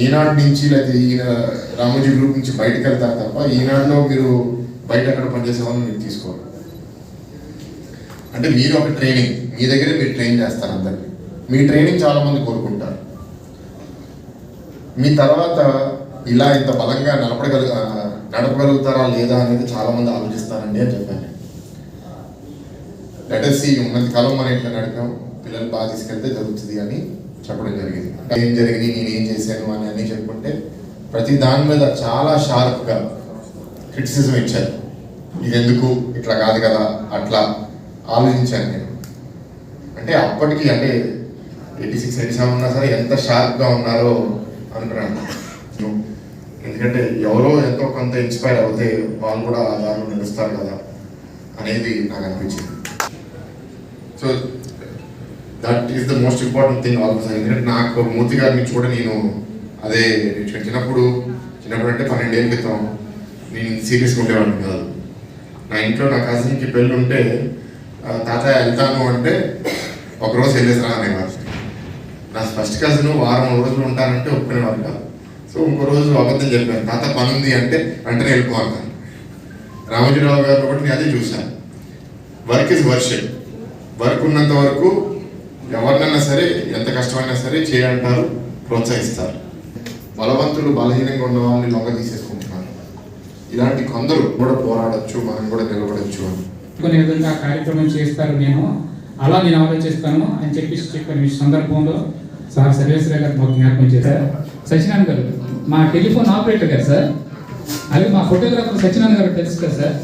ఈనాడు నుంచి లేదా ఈయన రామోజీ గ్రూప్ నుంచి బయటకు వెళ్తారు తప్ప ఈనాడులో మీరు బయట ఎక్కడ పనిచేసేవాళ్ళని మీరు తీసుకోవాలి. అంటే మీరు ఒక ట్రైనింగ్ మీ దగ్గరే మీరు ట్రైన్ చేస్తారు అందరికీ. మీ ట్రైనింగ్ చాలామంది కోరుకుంటారు. మీ తర్వాత ఇలా ఇంత బలంగా నడపగలుగుతారా లేదా అనేది చాలామంది ఆలోచిస్తారండి అని చెప్పాను. లెటర్ సి ఉన్నంత కాలం మనం ఇట్లా నడిపాం, పిల్లలు బాగా తీసుకెళ్తే జరుగుతుంది అని చెప్పడం జరిగింది. ఏం జరిగింది, నేను ఏం చేశాను అని అన్నీ చెప్పుకుంటే ప్రతి దాని మీద చాలా షార్ప్గా క్రిటిసిజం ఇచ్చారు. ఇది ఎందుకు ఇట్లా కాదు కదా అట్లా ఆలోచించాను నేను. అంటే అప్పటికి అంటే 86, 87 ఉన్నా సరే ఎంత షార్ప్గా ఉన్నారో అనుకున్నాను. ఎందుకంటే ఎవరో ఎంతో కొంత ఇన్స్పైర్ అవుతే వాళ్ళు కూడా ఆ దారిలో నడుస్తారు కదా అనేది నాకు అనిపించింది. So that is the most important thing almost. ఎందుకంటే నాకు మూర్తి గారిని చూడ నేను అదే చిన్నప్పుడు అంటే 12 ఏళ్ళ క్రితం నేను సీరియస్గా ఉండేవాడిని కాదు. నా ఇంట్లో నా కజిన్కి పెళ్ళి ఉంటే తాతయ్య వెళ్తాను అంటే ఒకరోజు వెళ్ళేసిరా అనేవారు. నా ఫస్ట్ కజిన్ వారం రోజులు ఉంటానంటే ఒప్పుకునేవారు కాదు. సో ఇంకో రోజు అబద్ధం చెప్పాను, తాత పని ఉంది అంటే వెంటనే వెళ్ళిపోతాను. రామోజీరావు గారు ఒకటి నేను అదే చూశాను. Work is worship. వర్క్ ఉన్నంత వరకు ఎవరినైనా సరే ఎంత కష్టమైనా సరే చేయంటారు, ప్రోత్సహిస్తారు. బలవంతులు బలహీనంగా ఉన్న వాళ్ళని లొంగ తీసేసుకుంటున్నారు. ఇలాంటి కొందరు కూడా పోరాడచ్చు, మనం కూడా నిలబడచ్చు అని కొన్ని విధంగా కార్యక్రమం చేస్తారు. నేను ఆలోచిస్తాను అని చెప్పిన సందర్భంలో సార్ సర్వేశ్వర గారు మాకు జ్ఞాపకం చేశారు. సత్యనారాయణ గారు మా టెలిఫోన్ ఆపరేటర్ గారు సార్, అది మా ఫోటోగ్రాఫర్ సత్యనారాయణ గారు తెలుసు కదా సార్.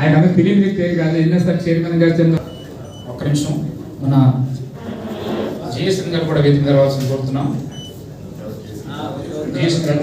ఆయన ఫిలిం పేరు కాదు, ఎన్ఎస్ఆర్ చైర్మన్ గారు. ఒక్క నిమిషం, మన జిఎస్ఎన్ గారు కూడా వేదిక రావాల్సింది కోరుతున్నాం. జిఎస్ఎన్ గారు